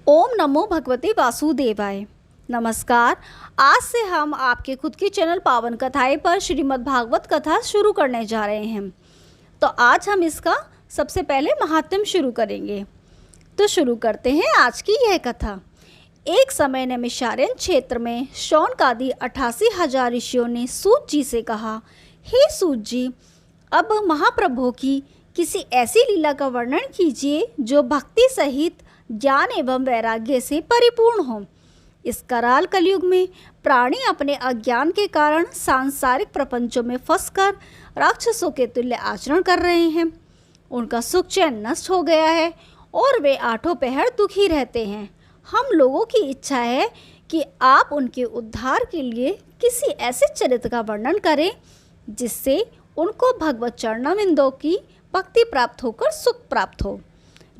ओम नमो भगवते वासुदेवाय। नमस्कार। आज से हम आपके खुद के चैनल पावन कथाएं पर श्रीमद् भागवत कथा शुरू करने जा रहे हैं। तो आज हम इसका सबसे पहले महात्म्य शुरू करेंगे। तो शुरू करते हैं आज की यह कथा। एक समय नैमिषारण्य क्षेत्र में शौनकादि 88,000 ऋषियों ने सूत जी से कहा, हे सूत जी, अब महाप्रभु की किसी ऐसी लीला का वर्णन कीजिए जो भक्ति सहित ज्ञान एवं वैराग्य से परिपूर्ण हो। इस कराल कलयुग में प्राणी अपने अज्ञान के कारण सांसारिक प्रपंचों में फंसकर राक्षसों के तुल्य आचरण कर रहे हैं। उनका सुख चैन नष्ट हो गया है और वे आठों पहर दुखी रहते हैं। हम लोगों की इच्छा है कि आप उनके उद्धार के लिए किसी ऐसे चरित्र का वर्णन करें जिससे उनको भगवत चरणारविंदों की भक्ति प्राप्त होकर सुख प्राप्त हो।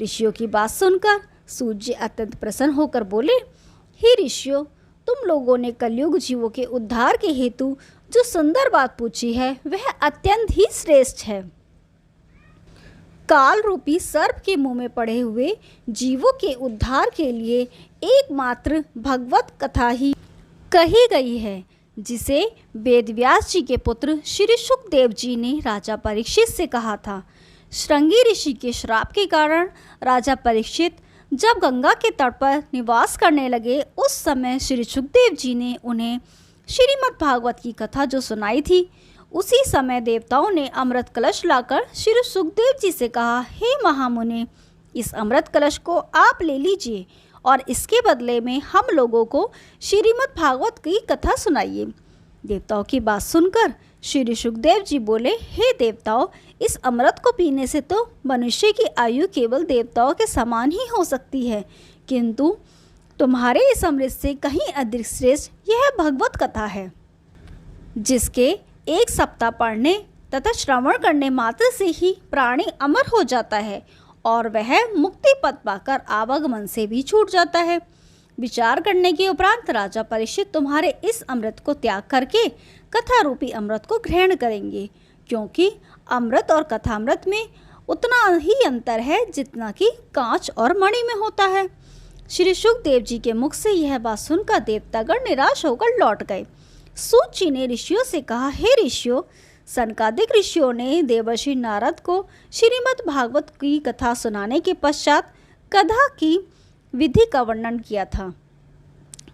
ऋषियों की बात सुनकर सूत जी अत्यंत प्रसन्न होकर बोले, हे ऋषियों, तुम लोगों ने कलयुग जीवों के उद्धार के हेतु जो सुंदर बात पूछी है वह अत्यंत ही श्रेष्ठ है। काल रूपी सर्प के मुंह में पड़े हुए जीवों के उद्धार के लिए एकमात्र भगवत कथा ही कही गई है, जिसे वेदव्यास जी के पुत्र श्री शुकदेव जी ने राजा परीक्षित से कहा था। श्रृंगी ऋषि के श्राप के कारण राजा परीक्षित जब गंगा के तट पर निवास करने लगे, उस समय श्री शुकदेव जी ने उन्हें श्रीमद् भागवत की कथा जो सुनाई थी, उसी समय देवताओं ने अमृत कलश लाकर श्री शुकदेव जी से कहा, हे महामुनि, इस अमृत कलश को आप ले लीजिए और इसके बदले में हम लोगों को श्रीमद् भागवत की कथा सुनाइए। देवताओं की बात सुनकर श्री शुकदेव जी बोले, हे देवताओं, इस अमृत को पीने से तो मनुष्य की आयु केवल देवताओं के समान ही हो सकती है, किंतु तुम्हारे इस अमृत से कहीं अधिक श्रेष्ठ यह भगवत कथा है, जिसके एक सप्ताह पढ़ने तथा श्रवण करने मात्र से ही प्राणी अमर हो जाता है और वह मुक्ति पद पाकर आवागमन से भी छूट जाता है। विचार करने के उपरांत राजा परीक्षित तुम्हारे इस अमृत को त्याग करके कथा रूपी अमृत को ग्रहण करेंगे, क्योंकि अमृत और कथामृत में उतना ही अंतर है जितना कि कांच और मणि में होता है। श्री शुकदेव जी के मुख से यह बात सुनकर देवतागण निराश होकर लौट गए। सूत जी ने ऋषियों से कहा, हे ऋषियों, सनकादिक ऋषियों ने देवर्षि नारद को श्रीमद् भागवत की कथा सुनाने के पश्चात कथा की विधि का वर्णन किया था।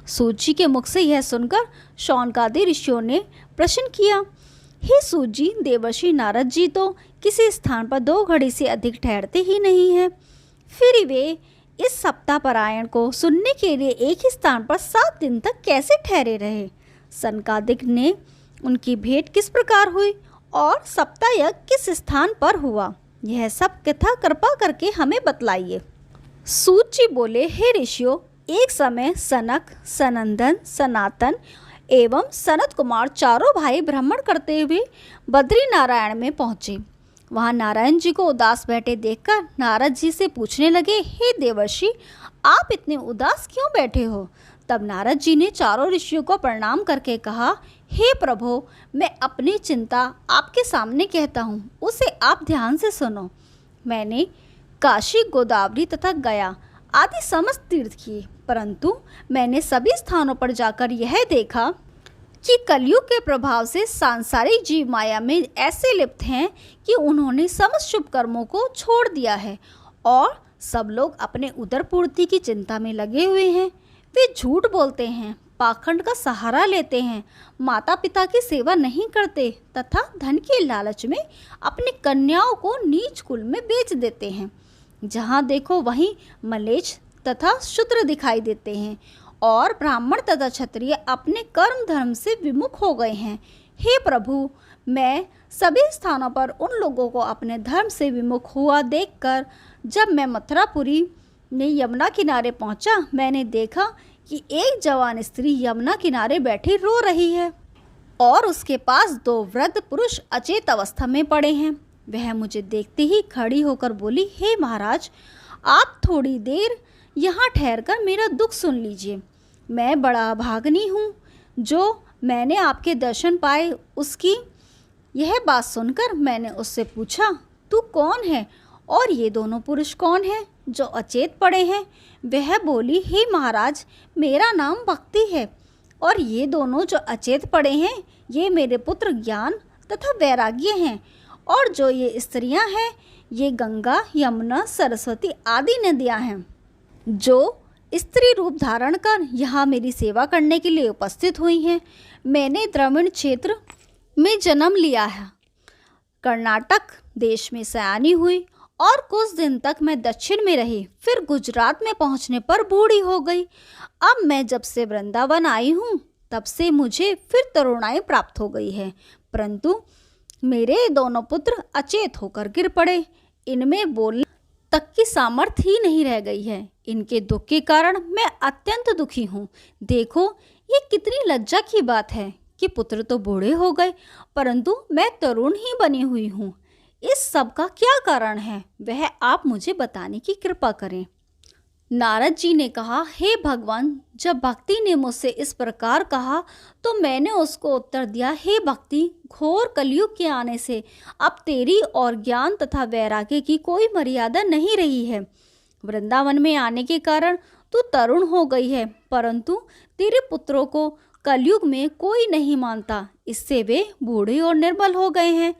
सूत जी के मुख से यह सुनकर शौनकादि ऋषियों ने प्रश्न किया, हे सूत जी, देवर्षि नारद जी तो किसी स्थान पर 2 घड़ी से अधिक ठहरते ही नहीं हैं, फिर वे इस सप्ताह पारायण को सुनने के लिए एक ही स्थान पर 7 दिन तक कैसे ठहरे रहे? सनकादिक ने उनकी भेंट किस प्रकार हुई और सप्ताह यज्ञ किस स्थान पर हुआ, यह सब कथा कृपा करके हमें बतलाइए। सूत जी बोले, हे ऋषियों, एक समय सनक, सनंदन, सनातन एवं सनत कुमार चारों भाई भ्रमण करते हुए बद्री नारायण में पहुँचे। वहाँ नारायण जी को उदास बैठे देखकर नारद जी से पूछने लगे, हे देवर्षि, आप इतने उदास क्यों बैठे हो? तब नारद जी ने चारों ऋषियों को प्रणाम करके कहा, हे प्रभु, मैं अपनी चिंता आपके सामने कहता हूँ, उसे आप ध्यान से सुनो। मैंने काशी, गोदावरी तथा गया आदि समस्त तीर्थ किए, परंतु मैंने सभी स्थानों पर जाकर यह देखा कि कलयुग के प्रभाव से सांसारिक जीव माया में ऐसे लिप्त हैं कि उन्होंने समस्त शुभ कर्मों को छोड़ दिया है और सब लोग अपने उदर पूर्ति की चिंता में लगे हुए हैं। वे झूठ बोलते हैं, पाखंड का सहारा लेते हैं, माता पिता की सेवा नहीं करते तथा धन के लालच में अपनी कन्याओं को नीच कुल में बेच देते हैं। जहाँ देखो वहीं मलेच्छ तथा शूद्र दिखाई देते हैं और ब्राह्मण तथा क्षत्रिय अपने कर्म धर्म से विमुख हो गए हैं। हे प्रभु, मैं सभी स्थानों पर उन लोगों को अपने धर्म से विमुख हुआ देखकर जब मैं मथुरापुरी में यमुना किनारे पहुंचा, मैंने देखा कि एक जवान स्त्री यमुना किनारे बैठी रो रही है और उसके पास 2 वृद्ध पुरुष अचेत अवस्था में पड़े हैं। वह मुझे देखते ही खड़ी होकर बोली, हे महाराज, आप थोड़ी देर यहाँ ठहरकर मेरा दुख सुन लीजिए। मैं बड़ा अभागनी हूँ जो मैंने आपके दर्शन पाए उसकी। यह बात सुनकर मैंने उससे पूछा, तू कौन है और ये दोनों पुरुष कौन हैं जो अचेत पड़े हैं। वह बोली, हे महाराज, मेरा नाम भक्ति है और ये दोनों जो अचेत पड़े हैं ये मेरे पुत्र ज्ञान तथा वैराग्य हैं, और जो ये स्त्रियां हैं ये गंगा, यमुना, सरस्वती आदि नदियां हैं, जो स्त्री रूप धारण कर यहाँ मेरी सेवा करने के लिए उपस्थित हुई हैं। मैंने द्रविड़ क्षेत्र में जन्म लिया है, कर्नाटक देश में सयानी हुई और कुछ दिन तक मैं दक्षिण में रही, फिर गुजरात में पहुंचने पर बूढ़ी हो गई। अब मैं जब से वृंदावन आई हूँ तब से मुझे फिर तरुणाई प्राप्त हो गई है, परंतु मेरे दोनों पुत्र अचेत होकर गिर पड़े। इनमें बोलने तक की सामर्थ्य ही नहीं रह गई है। इनके दुख के कारण मैं अत्यंत दुखी हूँ। देखो, ये कितनी लज्जा की बात है कि पुत्र तो बूढ़े हो गए परंतु मैं तरुण ही बनी हुई हूँ। इस सब का क्या कारण है वह आप मुझे बताने की कृपा करें। नारद जी ने कहा, हे भगवान, जब भक्ति ने मुझसे इस प्रकार कहा तो मैंने उसको उत्तर दिया, हे भक्ति, घोर कलयुग के आने से अब तेरी और ज्ञान तथा वैराग्य की कोई मर्यादा नहीं रही है। वृंदावन में आने के कारण तू तरुण हो गई है, परंतु तेरे पुत्रों को कलयुग में कोई नहीं मानता, इससे वे बूढ़े और निर्बल हो गए हैं।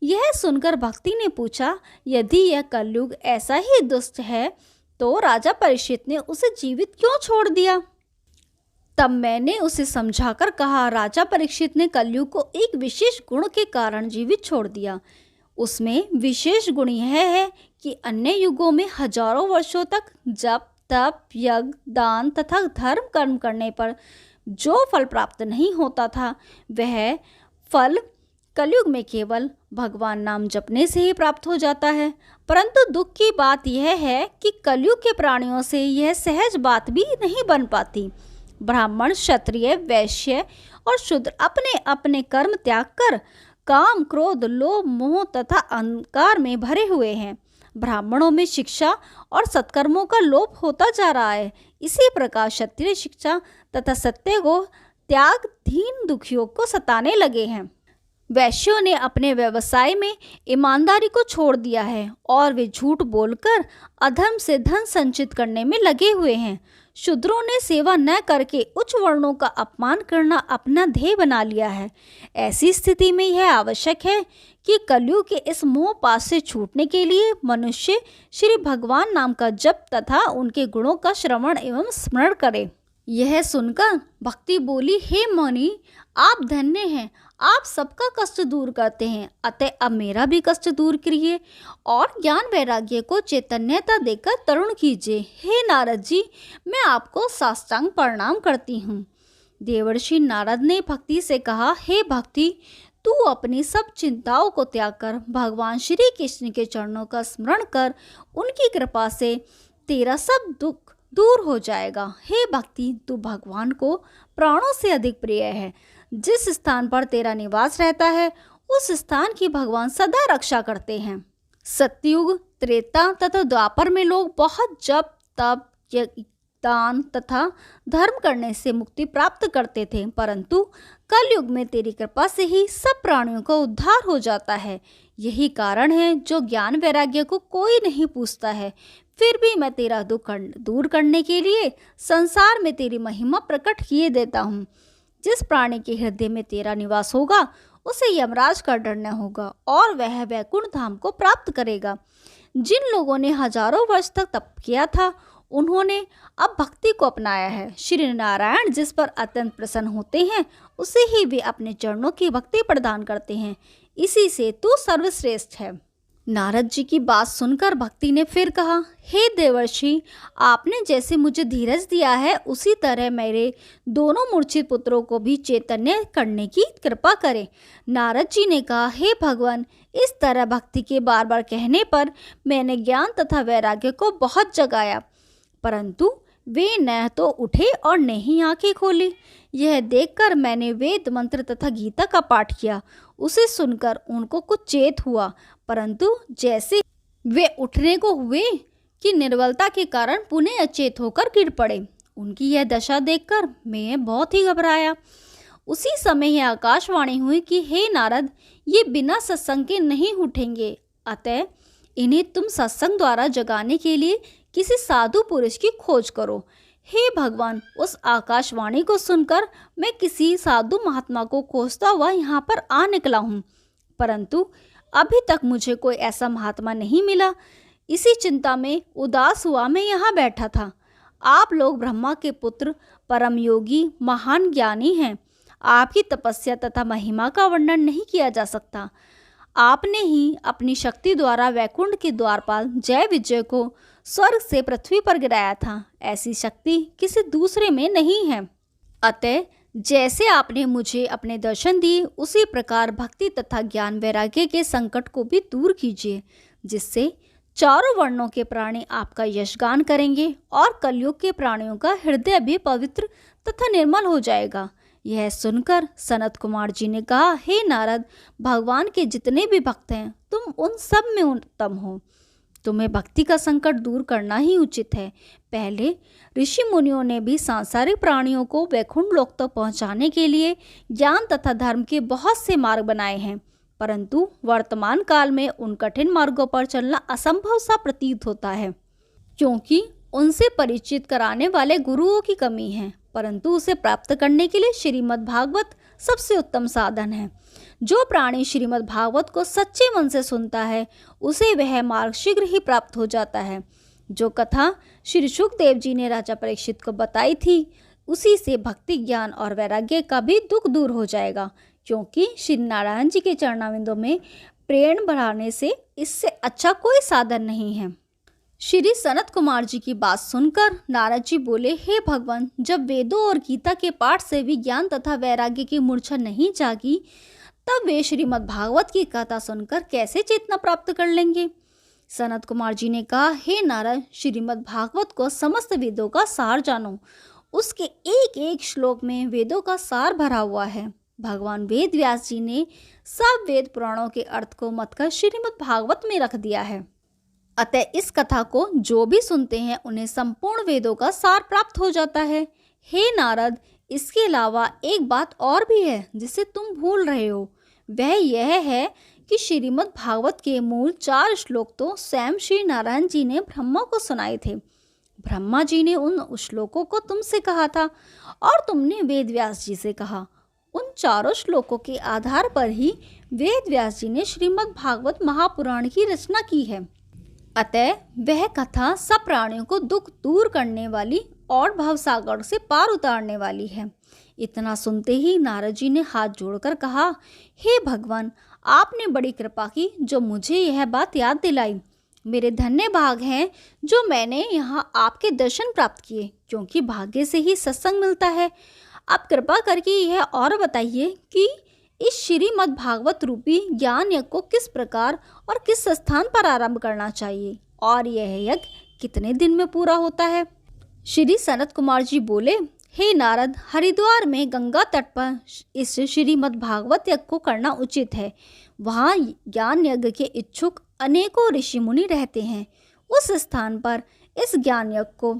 यह सुनकर भक्ति ने पूछा, यदि यह कलयुग ऐसा ही दुष्ट है तो राजा परीक्षित ने उसे जीवित क्यों छोड़ दिया? तब मैंने उसे समझाकर कहा, राजा परीक्षित ने कलयुग को एक विशेष गुण के कारण जीवित छोड़ दिया। उसमें विशेष गुण यह है कि अन्य युगों में हजारों वर्षों तक जप, तप, यज्ञ, दान तथा धर्म कर्म करने पर जो फल प्राप्त नहीं होता था वह फल कलयुग में केवल भगवान नाम जपने से ही प्राप्त हो जाता है। परंतु दुख की बात यह है कि कलयुग के प्राणियों से यह सहज बात भी नहीं बन पाती। ब्राह्मण, क्षत्रिय, वैश्य और शूद्र अपने अपने कर्म त्याग कर काम, क्रोध, लोभ, मोह तथा अहंकार में भरे हुए हैं। ब्राह्मणों में शिक्षा और सत्कर्मों का लोप होता जा रहा है। इसी प्रकार क्षत्रिय शिक्षा तथा सत्य को त्याग दीन दुखियों को सताने लगे हैं। वैश्यों ने अपने व्यवसाय में ईमानदारी को छोड़ दिया है और वे झूठ बोलकर अधर्म से धन संचित करने में लगे हुए हैं। शूद्रों ने सेवा न करके उच्च वर्णों का अपमान करना अपना ध्येय बना लिया है। ऐसी स्थिति में यह आवश्यक है कि कलयुग के इस मोह पाश से छूटने के लिए मनुष्य श्री भगवान नाम का जप तथा उनके गुणों का श्रवण एवं स्मरण करे। यह सुनकर भक्ति बोली, हे मुनि, आप धन्य हैं, आप सबका कष्ट दूर करते हैं, अतः अब मेरा भी कष्ट दूर करिए और ज्ञान वैराग्य को चैतन्यता देकर तरुण कीजिए। हे नारद जी, मैं आपको साष्टांग प्रणाम करती हूँ। देवर्षि नारद ने भक्ति से कहा, हे भक्ति, तू अपनी सब चिंताओं को त्याग कर भगवान श्री कृष्ण के चरणों का स्मरण कर, उनकी कृपा से तेरा सब दुख दूर हो जाएगा। हे भक्ति, तू भगवान को प्राणों से अधिक प्रिय है। जिस स्थान पर तेरा निवास रहता है उस स्थान की भगवान सदा रक्षा करते हैं। सतयुग, त्रेता तथा द्वापर में लोग बहुत जप, तप, दान तथा धर्म करने से मुक्ति प्राप्त करते थे, परंतु कलयुग में तेरी कृपा से ही सब प्राणियों का उद्धार हो जाता है। यही कारण है जो ज्ञान वैराग्य को कोई नहीं पूछता है। फिर भी मैं तेरा दुख दूर करने के लिए संसार में तेरी महिमा प्रकट किए देता हूँ। जिस प्राणी के हृदय में तेरा निवास होगा उसे यमराज का डर न होगा और वह वैकुंठ धाम को प्राप्त करेगा। जिन लोगों ने हजारों वर्ष तक तप किया था उन्होंने अब भक्ति को अपनाया है। श्री नारायण जिस पर अत्यंत प्रसन्न होते हैं उसे ही वे अपने चरणों की भक्ति प्रदान करते हैं। इसी से तू सर्वश्रेष्ठ है। नारद जी की बात सुनकर भक्ति ने फिर कहा, हे देवर्षि, आपने जैसे मुझे धीरज दिया है उसी तरह मेरे दोनों मूर्छित पुत्रों को भी चैतन्य करने की कृपा करें। नारद जी ने कहा, हे भगवान, इस तरह भक्ति के बार बार कहने पर मैंने ज्ञान तथा वैराग्य को बहुत जगाया, परंतु वे न तो उठे और न ही आंखें खोली। यह देखकर मैंने वेद मंत्र तथा गीता का पाठ किया। उसे सुनकर उनको कुछ चेत हुआ, परंतु जैसे वे उठने को हुए कि निर्बलता के कारण पुनः अचेत होकर गिर पड़े। उनकी यह दशा देखकर मैं बहुत ही घबराया। उसी समय यह आकाशवाणी हुई कि हे नारद, ये बिना सत्संग के नहीं उठेंगे, अतः इन्हें तुम सत्संग द्वारा जगाने के लिए किसी साधु पुरुष की खोज करो। हे भगवान, उस आकाशवाणी को सुनकर मैं किसी साधु महात्मा को खोजता हुआ यहाँ पर आ निकला हूँ, परंतु अभी तक मुझे कोई ऐसा महात्मा नहीं मिला। इसी चिंता में उदास हुआ मैं यहाँ बैठा था। आप लोग ब्रह्मा के पुत्र, परम योगी, महान ज्ञानी हैं। आपकी तपस्या तथा महिमा का वर्णन नहीं किया जा सकता। आपने ही अपनी शक्ति द्वारा वैकुंठ के द्वारपाल जय विजय को स्वर्ग से पृथ्वी पर गिराया था। ऐसी शक्ति किसी दूसरे में नहीं है। अतः जैसे आपने मुझे अपने दर्शन दिए, उसी प्रकार भक्ति तथा ज्ञान वैराग्य के संकट को भी दूर कीजिए, जिससे चारों वर्णों के प्राणी आपका यशगान करेंगे और कलयुग के प्राणियों का हृदय भी पवित्र तथा निर्मल हो जाएगा। यह सुनकर सनत कुमार जी ने कहा, हे नारद, भगवान के जितने भी भक्त हैं, तुम उन सब में उत्तम हो। तुम्हें भक्ति का संकट दूर करना ही उचित है। पहले ऋषि मुनियों ने भी सांसारिक प्राणियों को वैकुंठ लोक तक पहुंचाने के लिए ज्ञान तथा धर्म के बहुत से मार्ग बनाए हैं, परंतु वर्तमान काल में उन कठिन मार्गों पर चलना असंभव सा प्रतीत होता है, क्योंकि उनसे परिचित कराने वाले गुरुओं की कमी है। परंतु उसे प्राप्त करने के लिए श्रीमद् भागवत सबसे उत्तम साधन है। जो प्राणी श्रीमद् भागवत को सच्चे मन से सुनता है, उसे वह मार्ग शीघ्र ही प्राप्त हो जाता है। जो कथा श्री सुखदेव जी ने राजा परीक्षित को बताई थी, उसी से भक्ति, ज्ञान और वैराग्य का भी दुख दूर हो जाएगा, क्योंकि श्री नारायण जी के चरणारविंदों में प्रेम बढ़ाने से इससे अच्छा कोई साधन नहीं है। श्री सनत कुमार जी की बात सुनकर नारद जी बोले, हे भगवान, जब वेदों और गीता के पाठ से भी ज्ञान तथा वैराग्य की मूर्छा नहीं जागी, तब वे श्रीमद् भागवत की कथा सुनकर कैसे चेतना प्राप्त कर लेंगे। सनत कुमार जी ने कहा, हे नारद, श्रीमद् भागवत को समस्त वेदों का सार जानो। उसके एक एक श्लोक में वेदों का सार भरा हुआ है। भगवान वेद व्यास जी ने सब वेद पुराणों के अर्थ को मतकर श्रीमद् भागवत में रख दिया है। अतः इस कथा को जो भी सुनते हैं, उन्हें संपूर्ण वेदों का सार प्राप्त हो जाता है। हे नारद, इसके अलावा एक बात और भी है जिसे तुम भूल रहे हो। वह यह है कि श्रीमद् भागवत के मूल 4 श्लोक तो स्वयं श्री नारायण जी ने ब्रह्मा को सुनाए थे। ब्रह्मा जी ने उन श्लोकों को तुमसे कहा था और तुमने वेद व्यास जी से कहा। उन 4 श्लोकों के आधार पर ही वेद व्यास जी ने श्रीमद् भागवत महापुराण की रचना की है। अतः वह कथा सब प्राणियों को दुख दूर करने वाली और भवसागर से पार उतारने वाली है। इतना सुनते ही नारद जी ने हाथ जोड़कर कहा, हे भगवान, आपने बड़ी कृपा की जो मुझे यह बात याद दिलाई। मेरे धन्य भाग हैं जो मैंने यहाँ आपके दर्शन प्राप्त किए, क्योंकि भाग्य से ही सत्संग मिलता है। अब कृपा करके यह और बताइए कि इस श्रीमद् भागवत रूपी ज्ञान यज्ञ को किस प्रकार और किस स्थान पर आरंभ करना चाहिए, और यह यज्ञ कितने दिन में पूरा होता है। श्री सनत कुमार जी बोले, हे नारद, हरिद्वार में गंगा तट पर इस श्रीमद् भागवत यज्ञ को करना उचित है। वहाँ ज्ञान यज्ञ के इच्छुक अनेकों ऋषि मुनि रहते हैं। उस स्थान पर इस ज्ञान यज्ञ को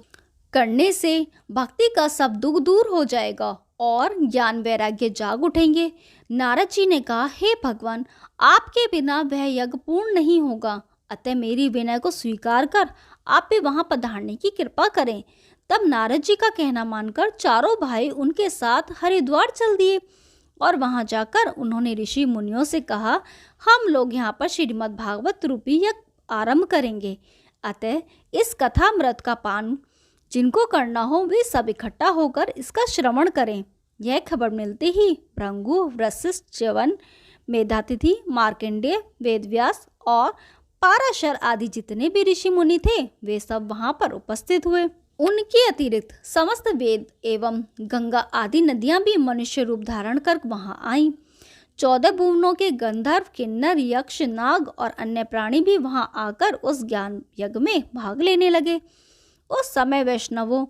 करने से भक्ति का सब दुख दूर हो जाएगा और ज्ञान वैराग्य जाग उठेंगे। नारद जी ने कहा, हे भगवान, आपके बिना वह यज्ञ पूर्ण नहीं होगा। अतः मेरी विनय को स्वीकार कर आप भी वहाँ पधारने की कृपा करें। तब नारद जी का कहना मानकर चारों भाई उनके साथ हरिद्वार चल दिए और वहां जाकर उन्होंने ऋषि मुनियों से कहा, हम लोग यहाँ पर श्रीमद् भागवत रूपी यज्ञ आरंभ करेंगे। अतः इस कथामृत का पान जिनको करना हो वे सब इकट्ठा होकर इसका श्रवण करें। यह खबर मिलते ही भृंगु, वशिष्ठ, च्यवन, मेधातिथि, मार्कंडेय, वेदव्यास और पाराशर आदि जितने भी ऋषि मुनि थे, वे सब वहां पर उपस्थित हुए। उनके अतिरिक्त समस्त वेद एवं गंगा आदि नदियां भी मनुष्य रूप धारण कर वहां आईं। 14 भुवनों के गंधर्व, किन्नर, यक्ष, नाग और अन्य प्राणी भी वहां आकर उस ज्ञान यज्ञ में भाग लेने लगे। उस समय वैष्णवों,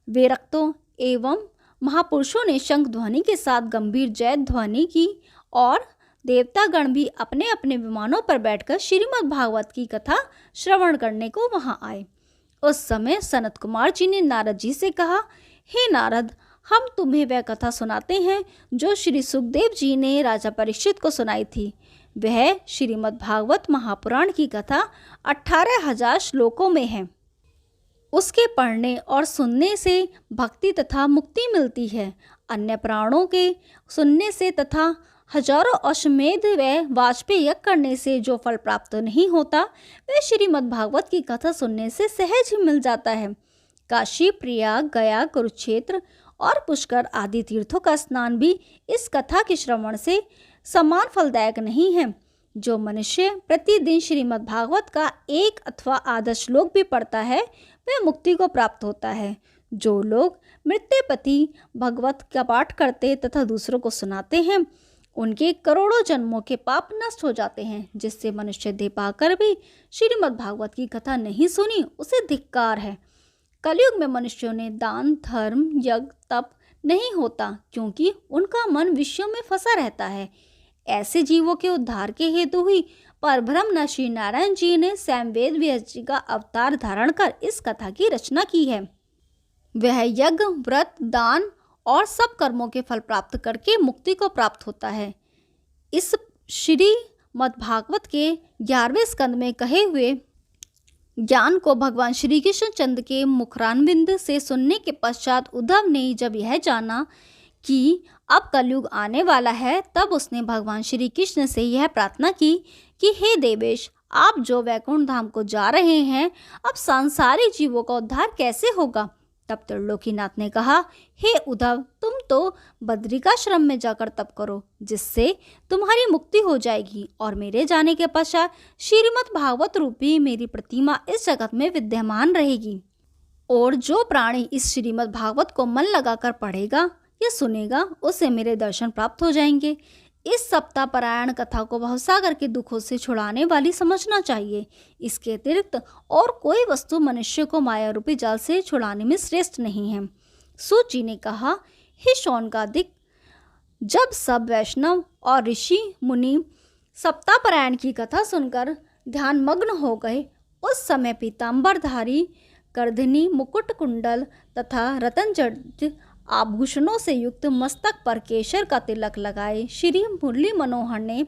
विरक्तों एवं महापुरुषों ने शंख ध्वनि के साथ गंभीर जय ध्वनि की और देवतागण भी अपने अपने विमानों पर बैठकर श्रीमद् भागवत की कथा श्रवण करने को वहां आए। उस समय सनत कुमार जी ने नारद जी से कहा, हे नारद, हम तुम्हें वह कथा सुनाते हैं जो श्री सुखदेव जी ने राजा परीक्षित को सुनाई थी। वह श्रीमद् भागवत महापुराण की कथा 18,000 श्लोकों में है। उसके पढ़ने और सुनने से भक्ति तथा मुक्ति मिलती है। अन्य प्राणों के सुनने से तथा हजारों अश्वमेध व वाजपेय यज्ञ करने से जो फल प्राप्त नहीं होता, वह श्रीमद् भागवत की कथा सुनने से सहज ही मिल जाता है। काशी, प्रयाग, गया, कुरुक्षेत्र और पुष्कर आदि तीर्थों का स्नान भी इस कथा के श्रवण से समान फलदायक नहीं है। जो मनुष्य प्रतिदिन श्रीमद् भागवत का एक अथवा आधा श्लोक भी पढ़ता है, वह मुक्ति को प्राप्त होता है। जो लोग मृत्युपति भगवत का पाठ करते तथा दूसरों को सुनाते हैं, उनके करोड़ों जन्मों के पाप नष्ट हो जाते हैं। जिससे मनुष्य देह पाकर भी श्रीमद् भागवत की कथा नहीं सुनी, उसे धिक्कार है। कलयुग में मनुष्यों ने दान, धर्म, यज्ञ, तप नहीं होता, क्योंकि उनका मन विषयों में फंसा रहता है। ऐसे जीवों के उद्धार के हेतु ही परब्रह्म श्री नारायण जी ने स्वयं वेद व्यास जी का अवतार धारण कर इस कथा की रचना की है। वह यज्ञ, व्रत, दान और सब कर्मों के फल प्राप्त करके मुक्ति को प्राप्त होता है। इस श्रीमद्भागवत के 11वें स्कंद में कहे हुए ज्ञान को भगवान श्री कृष्ण चंद्र के मुखरानविंद से सुनने के पश्चात उद्धव ने जब यह जाना कि अब कलयुग आने वाला है, तब उसने भगवान श्री कृष्ण से यह प्रार्थना की कि हे देवेश, आप जो वैकुंठ धाम को जा रहे हैं, अब सांसारिक जीवों का उद्धार कैसे होगा। तब त्रिलोकीनाथ ने कहा, हे उद्धव, तुम तो बद्रिकाश्रम में जाकर तप करो, जिससे तुम्हारी मुक्ति हो जाएगी और मेरे जाने के पश्चात श्रीमद् भागवत रूपी मेरी प्रतिमा इस जगत में विद्यमान रहेगी। और जो प्राणी इस श्रीमद् भागवत को मन लगाकर पढ़ेगा या सुनेगा, उसे मेरे दर्शन प्राप्त हो जाएंगे। इस सप्ताह पारायण कथा को भवसागर के दुखों से छुड़ाने वाली समझना चाहिए। इसके अतिरिक्त और कोई वस्तु मनुष्य को माया रूपी जाल से छुड़ाने में श्रेष्ठ नहीं है। सूत जी ने कहा, हे शौनकादिक, जब सब वैष्णव और ऋषि मुनि सप्ताह पारायण की कथा सुनकर ध्यान मग्न हो गए, उस समय पीताम्बरधारी, करधनी, मुकुट कुंडल तथा रतन जड़ित आभूषणों से युक्त मस्तक पर केशर का तिलक लगाए श्री मुरली मनोहर ने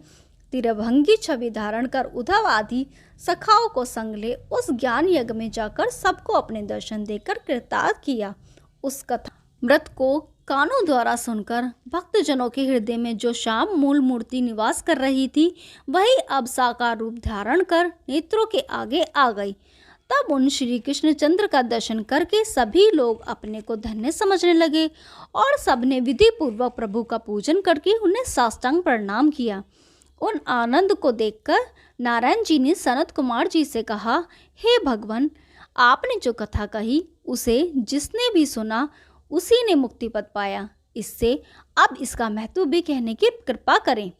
तिरभंगी छवि धारण कर उद्धव आदि सखाओं को संग ले उस ज्ञान यज्ञ में जाकर सबको अपने दर्शन देकर कृतार्थ किया। उस कथा मृत को कानों द्वारा सुनकर भक्तजनों के हृदय में जो श्याम मूल मूर्ति निवास कर रही थी, वही अब साकार रूप धारण कर नेत्रों के आगे आ गई। तब उन श्री कृष्ण चंद्र का दर्शन करके सभी लोग अपने को धन्य समझने लगे और सबने विधि पूर्वक प्रभु का पूजन करके उन्हें साष्टांग प्रणाम किया। उन आनंद को देखकर नारायण जी ने सनत कुमार जी से कहा, हे भगवान, आपने जो कथा कही उसे जिसने भी सुना उसी ने मुक्ति पद पाया। इससे अब इसका महत्व भी कहने की कृपा करें।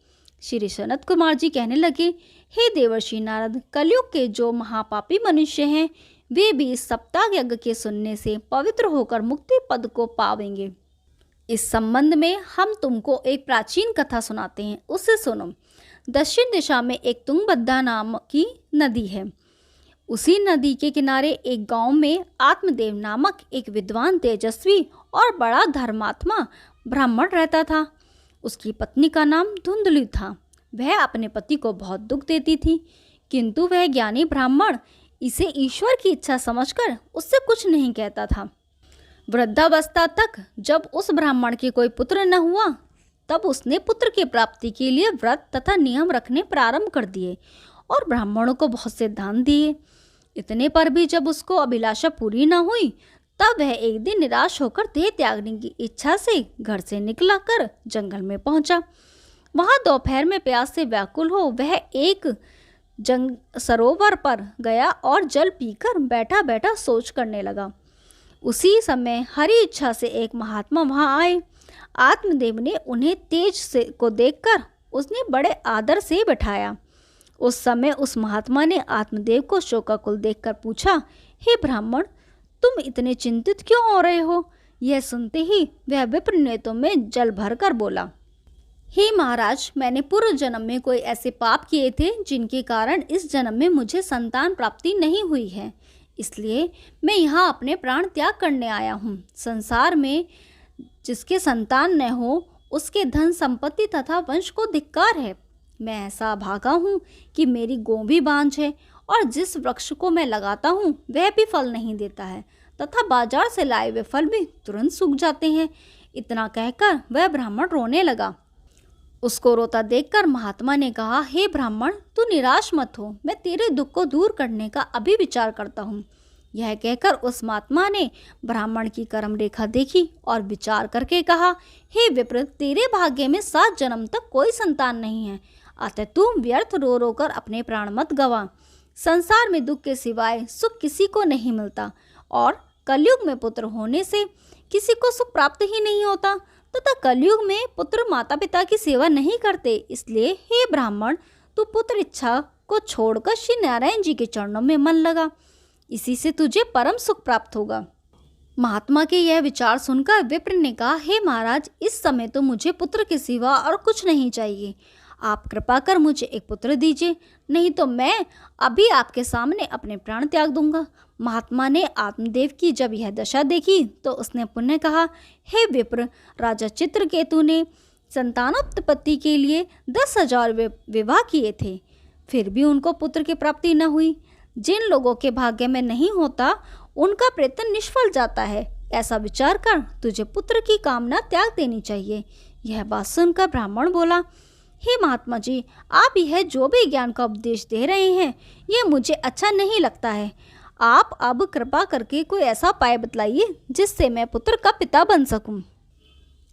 श्री सनत कुमार जी कहने लगे, हे देवर्षि नारद, कलयुग के जो महापापी मनुष्य हैं, वे भी इस सप्ताह यज्ञ के सुनने से पवित्र होकर मुक्ति पद को पावेंगे। इस संबंध में हम तुमको एक प्राचीन कथा सुनाते हैं, उसे सुनो। दक्षिण दिशा में एक तुंगभद्रा नाम की नदी है। उसी नदी के किनारे एक गांव में आत्मदेव नामक एक विद्वान, तेजस्वी और बड़ा धर्मात्मा ब्राह्मण रहता था। उसकी पत्नी का नाम धुंधली था। वह अपने पति को बहुत दुख देती थी, किंतु वह ज्ञानी ब्राह्मण इसे ईश्वर की इच्छा समझकर उससे कुछ नहीं कहता था। वृद्धावस्था तक जब उस ब्राह्मण के कोई पुत्र न हुआ, तब उसने पुत्र की प्राप्ति के लिए व्रत तथा नियम रखने प्रारंभ कर दिए और ब्राह्मणों को बहुत से दान दिए। इतने पर भी जब उसको अभिलाषा पूरी न हुई, तब वह एक दिन निराश होकर देह त्यागने की इच्छा से घर से निकला कर जंगल में पहुंचा। वहां दोपहर में प्यास से व्याकुल हो वह एक सरोवर पर गया और जल पीकर बैठा बैठा सोच करने लगा। उसी समय हरि इच्छा से एक महात्मा वहां आए। आत्मदेव ने उन्हें तेज से को देखकर उसने बड़े आदर से बैठाया। उस समय उस महात्मा ने आत्मदेव को शोकाकुल देखकर पूछा, हे ब्राह्मण, तुम इतने चिंतित क्यों हो रहे हो? यह सुनते ही वह विप्र नेत्रों में जल भरकर बोला, हे महाराज, मैंने पूर्व जन्म में कोई ऐसे पाप किए थे जिनके कारण इस जन्म में मुझे संतान प्राप्ति नहीं हुई है। इसलिए मैं यहाँ अपने प्राण त्याग करने आया हूँ। संसार में जिसके संतान न हो उसके धन संपत्ति तथा वंश को धिक्कार है। मैं ऐसा भागा हूँ कि मेरी गौ भी बांझ है और जिस वृक्ष को मैं लगाता हूँ वह भी फल नहीं देता है। तथा बाजार से लाए हुए फल भी तुरंत सूख जाते हैं। इतना कहकर वह ब्राह्मण रोने लगा। उसको रोता देखकर महात्मा ने कहा, हे ब्राह्मण, तू निराश मत हो, मैं तेरे दुख को दूर करने का अभी विचार करता हूँ। यह कहकर उस महात्मा ने ब्राह्मण की कर्म रेखा देखी और विचार करके कहा, हे विप्र, तेरे भाग्य में 7 जन्म तक कोई संतान नहीं है, अतः तू व्यर्थ रो रो कर अपने प्राण मत गवा। संसार में दुख के सिवाय सुख किसी को नहीं मिलता और कलयुग में पुत्र होने से किसी को सुख प्राप्त ही नहीं होता तथा कलयुग में पुत्र माता पिता की सेवा नहीं करते। इसलिए हे ब्राह्मण, तू पुत्र इच्छा को छोड़कर श्री नारायण जी के चरणों में मन लगा, इसी से तुझे परम सुख प्राप्त होगा। महात्मा के यह विचार सुनकर विप्र ने कहा, हे महाराज, इस समय तो मुझे पुत्र के सिवा और कुछ नहीं चाहिए। आप कृपा कर मुझे एक पुत्र दीजिए, नहीं तो मैं अभी आपके सामने अपने प्राण त्याग दूंगा। महात्मा ने आत्मदेव की जब यह दशा देखी तो उसने पुनः कहा, हे विप्र, राजा चित्रकेतु ने संतानोत्पत्ति के लिए 10,000 विवाह किए थे, फिर भी उनको पुत्र की प्राप्ति न हुई। जिन लोगों के भाग्य में नहीं होता उनका प्रयत्न निष्फल जाता है। ऐसा विचार कर तुझे पुत्र की कामना त्याग देनी चाहिए। यह बात सुनकर ब्राह्मण बोला, हे महात्मा जी, आप यह जो भी ज्ञान का उपदेश दे रहे हैं यह मुझे अच्छा नहीं लगता है। आप अब कृपा करके कोई ऐसा उपाय बतलाइए जिससे मैं पुत्र का पिता बन सकूं।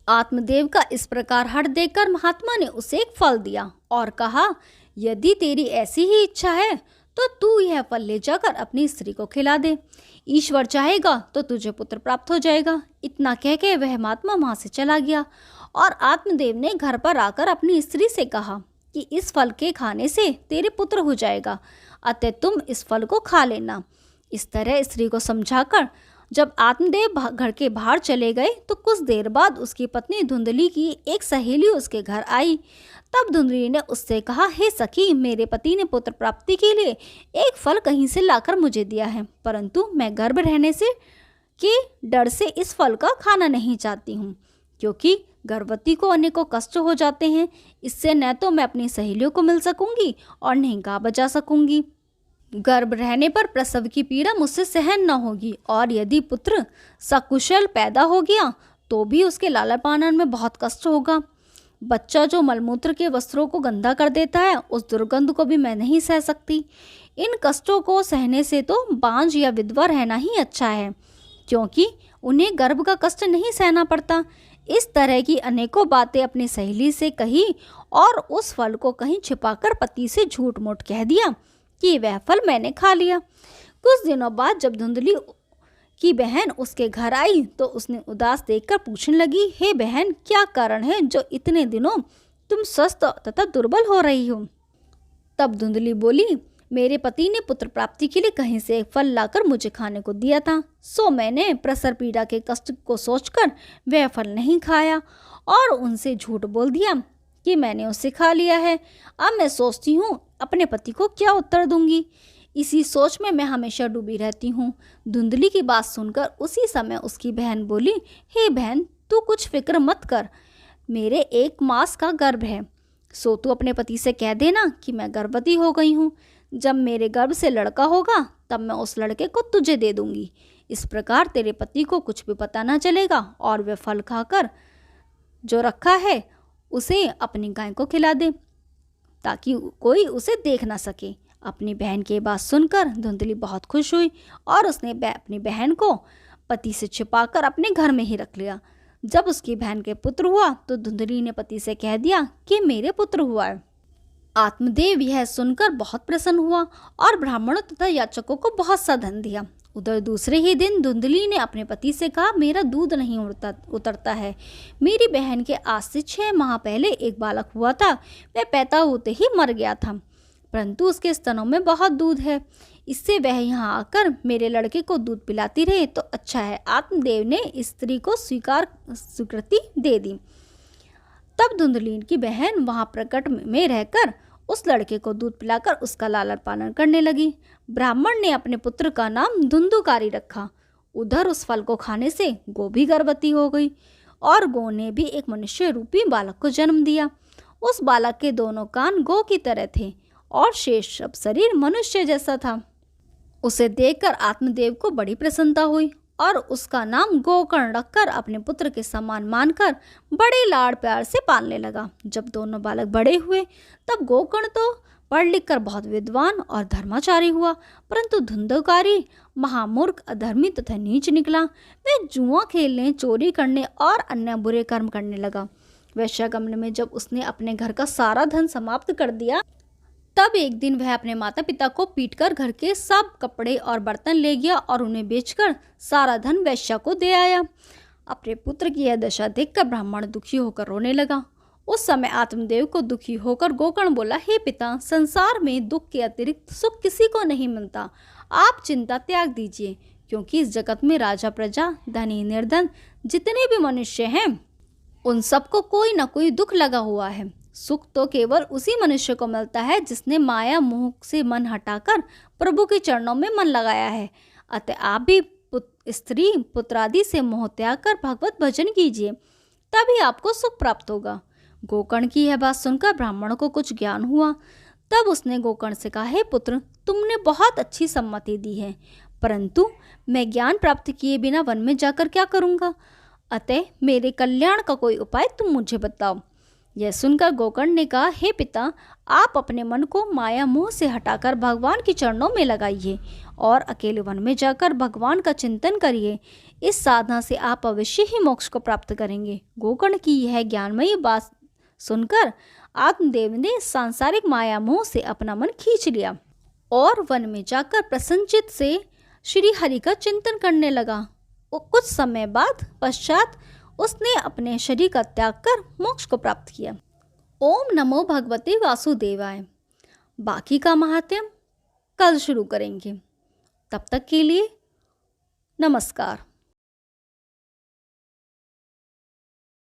आत्मदेव का इस प्रकार हठ देखकर महात्मा ने उसे एक फल दिया और कहा, यदि तेरी ऐसी ही इच्छा है तो तू यह फल ले जाकर अपनी स्त्री को खिला दे, ईश्वर चाहेगा तो तुझे पुत्र प्राप्त हो जाएगा। इतना कह के वह महात्मा वहाँ से चला गया और आत्मदेव ने घर पर आकर अपनी स्त्री से कहा कि इस फल के खाने से तेरे पुत्र हो जाएगा, अतः तुम इस फल को खा लेना। इस तरह स्त्री को समझाकर जब आत्मदेव घर के बाहर चले गए तो कुछ देर बाद उसकी पत्नी धुंधली की एक सहेली उसके घर आई। तब धुंधली ने उससे कहा, हे सखी, मेरे पति ने पुत्र प्राप्ति के लिए एक फल कहीं से लाकर मुझे दिया है, परंतु मैं गर्भ रहने से के डर से इस फल का खाना नहीं चाहती हूँ, क्योंकि गर्भवती को अनेकों कष्ट हो जाते हैं। इससे न तो मैं अपनी सहेलियों को मिल सकूंगी और न गा बजा सकूंगी। गर्भ रहने पर प्रसव की पीड़ा मुझसे सहन न होगी और यदि पुत्र सकुशल पैदा हो गया तो भी उसके लालन पालन में बहुत कष्ट होगा। बच्चा जो मलमूत्र के वस्त्रों को गंदा कर देता है, उस दुर्गंध को भी मैं नहीं सह सकती। इन कष्टों को सहने से तो बांझ या विधवा रहना ही अच्छा है, क्योंकि उन्हें गर्भ का कष्ट नहीं सहना पड़ता। इस तरह की अनेकों बातें अपनी सहेली से कही और उस फल को कहीं छिपाकर पति से झूठ मूठ कह दिया कि वह फल मैंने खा लिया। कुछ दिनों बाद जब धुंधली की बहन उसके घर आई तो उसने उदास देखकर पूछने लगी, हे बहन, क्या कारण है जो इतने दिनों तुम स्वस्थ तथा दुर्बल हो रही हो? तब धुंधली बोली, मेरे पति ने पुत्र प्राप्ति के लिए कहीं से एक फल लाकर मुझे खाने को दिया था, सो मैंने प्रसव पीड़ा के कष्ट को सोचकर वह फल नहीं खाया और उनसे झूठ बोल दिया कि मैंने उसे खा लिया है। अब मैं सोचती हूँ अपने पति को क्या उत्तर दूंगी। इसी सोच में मैं हमेशा डूबी रहती हूँ। धुंधली की बात सुनकर उसी समय उसकी बहन बोली, हे बहन, तू कुछ फिक्र मत कर, मेरे 1 मास का गर्भ है, सो तू अपने पति से कह देना कि मैं गर्भवती हो गई हूँ। जब मेरे गर्भ से लड़का होगा तब मैं उस लड़के को तुझे दे दूंगी। इस प्रकार तेरे पति को कुछ भी पता ना चलेगा और वह फल खाकर जो रखा है उसे अपनी गाय को खिला दे, ताकि कोई उसे देख ना सके। अपनी बहन की बात सुनकर धुंधली बहुत खुश हुई और उसने अपनी बहन को पति से छिपाकर अपने घर में ही रख लिया। जब उसकी बहन के पुत्र हुआ तो धुंधली ने पति से कह दिया कि मेरे पुत्र हुआ है। आत्मदेव यह सुनकर बहुत प्रसन्न हुआ और ब्राह्मणों तथा याचकों को बहुत सा धन दिया। उधर दूसरे ही दिन धुंधली ने अपने पति से कहा, मेरा दूध नहीं उतरता है। मेरी बहन के आज से 6 माह पहले एक बालक हुआ था, वह पैदा होते ही मर गया था, परंतु उसके स्तनों में बहुत दूध है। इससे वह यहाँ आकर मेरे लड़के को दूध पिलाती रहे तो अच्छा है। आत्मदेव ने स्त्री को स्वीकृति दे दी। तब धुंधली की बहन वहाँ प्रकट में रहकर उस लड़के को दूध पिलाकर उसका लालन पालन करने लगी। ब्राह्मण ने अपने पुत्र का नाम धुंधुकारी रखा। उधर उस फल को खाने से गो भी गर्भवती हो गई और गो ने भी एक मनुष्य रूपी बालक को जन्म दिया। उस बालक के दोनों कान गो की तरह थे और शेष सब शरीर मनुष्य जैसा था। उसे देखकर आत्मदेव को बड़ी प्रसन्नता हुई और उसका नाम गोकर्ण रखकर अपने पुत्र के समान मानकर बड़े लाड़ प्यार से पालने लगा। जब दोनों बालक बड़े हुए तब गोकर्ण तो पढ़ लिख कर बहुत विद्वान और धर्माचारी हुआ, परंतु धुंधकारी, महामूर्ख, अधर्मी तथा नीच निकला। वह जुआ खेलने, चोरी करने और अन्य बुरे कर्म करने लगा। वैश्यागमन में जब उसने अपने घर का सारा धन समाप्त कर दिया, तब एक दिन वह अपने माता पिता को पीटकर घर के सब कपड़े और बर्तन ले गया और उन्हें बेचकर सारा धन वैश्या को दे आया। अपने पुत्र की यह दशा देखकर ब्राह्मण दुखी होकर रोने लगा। उस समय आत्मदेव को दुखी होकर गोकर्ण बोला, हे पिता, संसार में दुख के अतिरिक्त सुख किसी को नहीं मिलता। आप चिंता त्याग दीजिए, क्योंकि इस जगत में राजा, प्रजा, धनी, निर्धन जितने भी मनुष्य हैं उन सबको कोई न कोई दुख लगा हुआ है। सुख तो केवल उसी मनुष्य को मिलता है जिसने माया मोह से मन हटाकर प्रभु के चरणों में मन लगाया है। अतः आप भी स्त्री पुत्रादि से मोह त्याग कर भगवत भजन कीजिए, तभी आपको सुख प्राप्त होगा। गोकर्ण की यह बात सुनकर ब्राह्मण को कुछ ज्ञान हुआ। तब उसने गोकर्ण से कहा, हे पुत्र, तुमने बहुत अच्छी सम्मति दी है, परंतु मैं ज्ञान प्राप्त किए बिना वन में जाकर क्या करूँगा? अतः मेरे कल्याण का कोई उपाय तुम मुझे बताओ। यह सुनकर गोकर्ण ने कहा, हे पिता, आप अपने मन को माया मोह से हटाकर भगवान के चरणों में लगाइए और अकेले वन में जाकर भगवान का चिंतन करिए। इस साधना से आप अवश्य ही मोक्ष को प्राप्त करेंगे। गोकर्ण की यह ज्ञानमयी बात सुनकर आत्मदेव ने सांसारिक माया मोह से अपना मन खींच लिया और वन में जाकर प्रसन्नचित्त से श्री हरि का चिंतन करने लगा। कुछ समय पश्चात उसने अपने शरीर का त्याग कर मोक्ष को प्राप्त किया। ओम नमो भगवते वासुदेवाय। बाकी का महात्म्य कल शुरू करेंगे। तब तक के लिए नमस्कार।